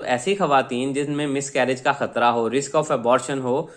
ऐसी खवातीन जिनमें मिसकैरेज का खतरा हो, रिस्क ऑफ अबॉर्शन हो।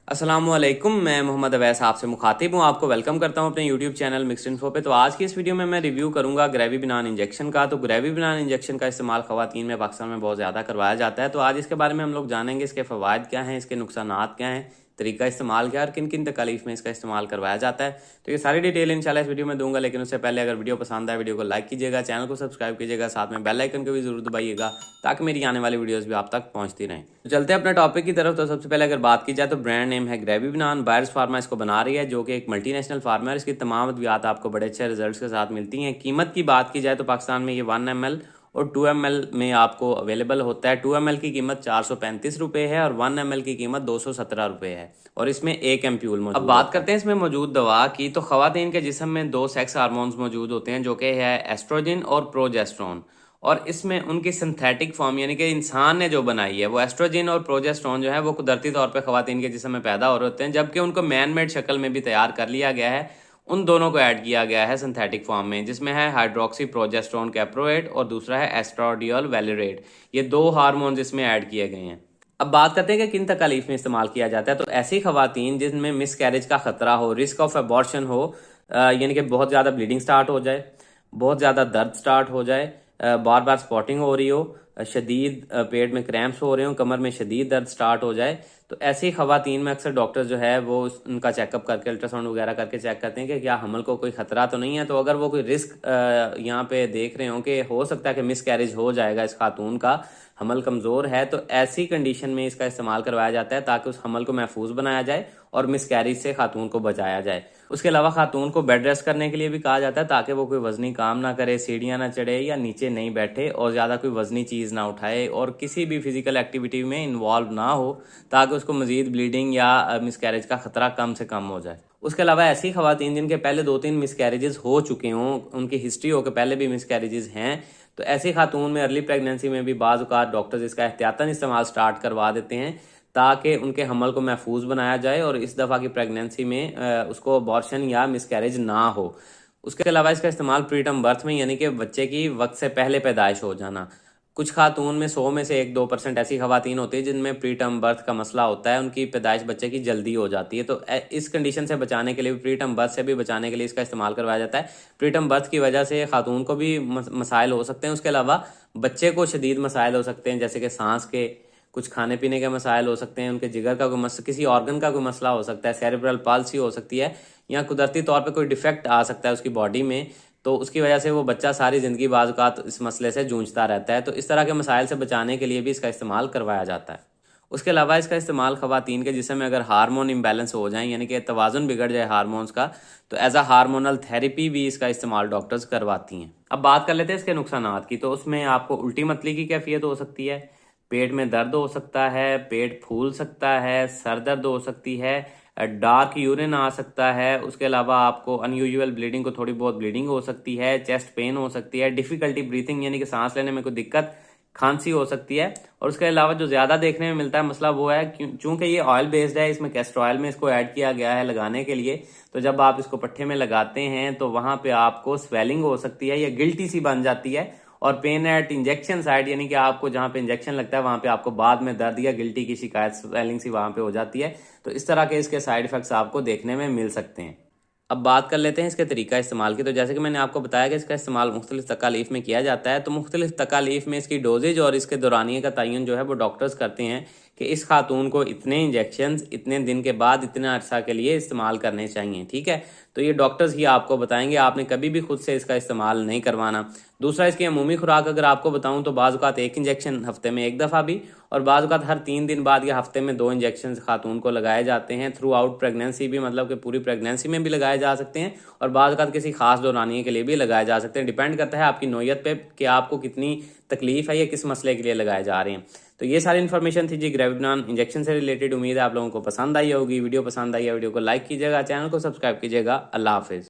अस्सलामुअलैकुम, मैं मोहम्मद अवैस आपसे मुखातिब हूँ। आपको वेलकम करता हूँ अपने यूट्यूब चैनल मिक्स्ड इन्फो पे। तो आज की इस वीडियो में मैं रिव्यू करूंगा ग्रेवी बिनान इंजेक्शन का। तो ग्रेवी बिनान इंजेक्शन का इस्तेमाल खवातीन में पाकिस्तान में बहुत ज़्यादा करवाया जाता है। तो आज इसके बारे में हम लोग जानेंगे, इसके फ़वाइद क्या हैं, इसके नुकसानात क्या हैं, तरीका इस्तेमाल क्या है और किन किन तकालीफ में इसका इस्तेमाल करवाया जाता है। तो ये सारी डिटेल इंशाल्लाह इस वीडियो में दूंगा। लेकिन उससे पहले अगर वीडियो पसंद आए वीडियो को लाइक कीजिएगा, चैनल को सब्सक्राइब कीजिएगा, साथ में बेल आइकन को भी जरूर दबाइएगा ताकि मेरी आने वाली वीडियोस भी आप तक पहुंचती रहें। तो चलते हैं अपने टॉपिक की तरफ। तो सबसे पहले अगर बात की जाए तो ब्रांड नेम है ग्रेवी बिनान। बायर्स फार्मा इसको बना रही है, जो कि एक मल्टीनेशनल फार्मा है। इसकी तमाम अद्वियात आपको बड़े अच्छे रिजल्ट्स के साथ मिलती हैं। कीमत की बात की जाए तो पाकिस्तान में ये 1 ml और 2 ml में आपको अवेलेबल होता है। 2 ml की कीमत 435 रुपये है और 1 ml की कीमत 217 रुपये है और इसमें एक एम्प्यूल मौजूद। अब बात करते हैं इसमें मौजूद दवा की। तो खवातीन के जिस्म में 2 सेक्स हार्मोन्स मौजूद होते हैं, जो कि है एस्ट्रोजन और प्रोजेस्टेरोन। और इसमें उनकी सिंथेटिक फॉर्म यानी कि इंसान ने जो बनाई है वो एस्ट्रोजन और प्रोजेस्टेरोन जो है वो कुदरती तौर पे खवातीन के जिस्म में पैदा हो रहे होते हैं, जबकि उनको मैन मेड शक्ल में भी तैयार कर लिया गया है। उन दोनों को ऐड किया गया है सिंथेटिक फॉर्म में, जिसमें है हाइड्रोक्सी प्रोजेस्टेरोन कैप्रोएट और दूसरा है एस्ट्राडियोल वैलिरेट। ये 2 हार्मोन्स इसमें ऐड किए गए हैं। अब बात करते हैं कि किन तकालीफ में इस्तेमाल किया जाता है। तो ऐसी खवातीन जिनमें मिसकैरेज का खतरा हो, रिस्क ऑफ अबॉर्शन हो, यानी कि बहुत ज़्यादा ब्लीडिंग स्टार्ट हो जाए, बहुत ज़्यादा दर्द स्टार्ट हो जाए, बार बार स्पॉटिंग हो रही हो, शदीद पेट में क्रैम्प्स हो रहे हो, कमर में शदीद दर्द स्टार्ट हो जाए, तो ऐसी खवातीन में अक्सर डॉक्टर जो है वो उनका चेकअप करके अल्ट्रासाउंड वगैरह करके चेक करते हैं कि क्या हमल को कोई खतरा तो नहीं है। तो अगर वो कोई रिस्क यहाँ पे देख रहे हो कि हो सकता है कि मिसकैरेज हो जाएगा, इस खातून का हमल कमज़ोर है, तो ऐसी कंडीशन में इसका इस्तेमाल करवाया जाता है ताकि उस हमल को महफूज बनाया जाए और मिसकैरेज से खातून को बचाया जाए। उसके अलावा खातून को बेड रेस्ट करने के लिए भी कहा जाता है ताकि वो कोई वजनी काम ना करे, सीढ़ियाँ ना चढ़े या नीचे नहीं बैठे और ज़्यादा कोई वजनी चीज़ ना उठाए और किसी भी फिजिकल एक्टिविटी में इन्वॉल्व ना हो, ताकि उसको मजीद ब्लीडिंग या मिसकैरेज का खतरा कम से कम हो जाए। उसके अलावा ऐसी खवातीन जिनके पहले 2-3 मिसकैरेजेस हो चुके हों, उनकी हिस्ट्री हो के पहले भी मिसकैरेजेस हैं, तो ऐसी खातून में अर्ली प्रेगनेंसी में भी बाज़ औक़ात डॉक्टर्स इसका एहतियातन इस्तेमाल स्टार्ट करवा देते हैं ताकि उनके हमल को महफूज बनाया जाए और इस दफ़ा की प्रेगनेंसी में उसको अबॉर्शन या मिसकैरेज ना हो। उसके अलावा इसका इस्तेमाल प्रीटर्म बर्थ में, यानी कि बच्चे की वक्त से पहले पैदाइश हो जाना। कुछ खातून में 100 में से 1-2% ऐसी खवातीन होती है जिनमें प्रीटर्म बर्थ का मसला होता है, उनकी पैदाइश बच्चे की जल्दी हो जाती है। तो इस कंडीशन से बचाने के लिए, प्रीटर्म बर्थ से भी बचाने के लिए इसका इस्तेमाल करवाया जाता है। प्रीटर्म बर्थ की वजह से खातून को भी मसाइल हो सकते हैं, उसके अलावा बच्चे को शदीद मसाइल हो सकते हैं, जैसे कि सांस के, कुछ खाने पीने के मसाइल हो सकते हैं, उनके जिगर का कोई किसी ऑर्गन का कोई मसला हो सकता है, सेरेब्रल पाल्सी हो सकती है, या कुदरती तौर पे कोई डिफेक्ट आ सकता है उसकी बॉडी में, तो उसकी वजह से वो बच्चा सारी ज़िंदगी बाज़ औक़ात इस मसले से जूझता रहता है। तो इस तरह के मसाइल से बचाने के लिए भी इसका इस्तेमाल करवाया जाता है। उसके अलावा इसका इस्तेमाल खवातीन के जिस्म में अगर हार्मोन इम्बैलेंस हो जाए, यानी कि तवाज़ुन बिगड़ जाए हार्मोन्स का, तो एज अ हार्मोनल थेरेपी भी इसका इस्तेमाल डॉक्टर्स करवाती हैं। अब बात कर लेते हैं इसके नुकसानात की। तो उसमें आपको उल्टी मतली की कैफियत हो सकती है, पेट में दर्द हो सकता है, पेट फूल सकता है, सर दर्द हो सकती है, डार्क यूरिन आ सकता है। उसके अलावा आपको अनयूजुअल ब्लीडिंग को थोड़ी बहुत ब्लीडिंग हो सकती है, चेस्ट पेन हो सकती है, डिफिकल्टी ब्रीथिंग यानी कि सांस लेने में कोई दिक्कत, खांसी हो सकती है। और उसके अलावा जो ज्यादा देखने में मिलता है मसला वो है चूंकि ये ऑयल बेस्ड है, इसमें कैस्टर ऑयल में इसको ऐड किया गया है लगाने के लिए, तो जब आप इसको पट्टे में लगाते हैं तो वहां पे आपको स्वेलिंग हो सकती है या गिल्टी सी बन जाती है, और पेन एट इंजेक्शन साइड यानी कि आपको जहां पे इंजेक्शन लगता है वहां पे आपको बाद में दर्द या गिल्टी की शिकायत, स्वेलिंग सी वहां पे हो जाती है। तो इस तरह के इसके साइड इफेक्ट्स आपको देखने में मिल सकते हैं। अब बात कर लेते हैं इसके तरीका इस्तेमाल की। तो जैसे कि मैंने आपको बताया कि इसका इस्तेमाल मुख्तलिफ तकालीफ में किया जाता है, तो मुख्तलिफ तकालीफ में इसकी डोजेज और इसके दौरानिए का तयन जो है वो डॉक्टर्स करते हैं कि इस खातून को इतने इंजेक्शंस इतने दिन के बाद इतने अरसा के लिए इस्तेमाल करने चाहिए, ठीक है। तो ये डॉक्टर्स ही आपको बताएंगे, आपने कभी भी खुद से इसका इस्तेमाल नहीं करवाना। दूसरा, इसकी अमूमी खुराक अगर आपको बताऊं तो बाज़ औक़ात 1 इंजेक्शन हफ्ते में 1 दफ़ा भी, और बाज़ औक़ात हर 3 दिन बाद या हफ्ते में 2 इंजेक्शन खातून को लगाए जाते हैं। थ्रू आउट प्रेगनेंसी भी, मतलब कि पूरी प्रेगनेंसी में भी लगाए जा सकते हैं, और बाज़ औक़ात किसी खास दौरानिए के लिए भी लगाए जा सकते हैं। डिपेंड करता है आपकी नौयत पे कि आपको कितनी तकलीफ है या किस मसले के लिए लगाए जा रहे हैं। तो ये सारी इन्फॉर्मेशन थी जी ग्रेवी बिनान इंजेक्शन से रिलेटेड। उम्मीद है आप लोगों को पसंद आई होगी। वीडियो पसंद आई है वीडियो को लाइक कीजिएगा, चैनल को सब्सक्राइब कीजिएगा। अल्लाह हाफिज़।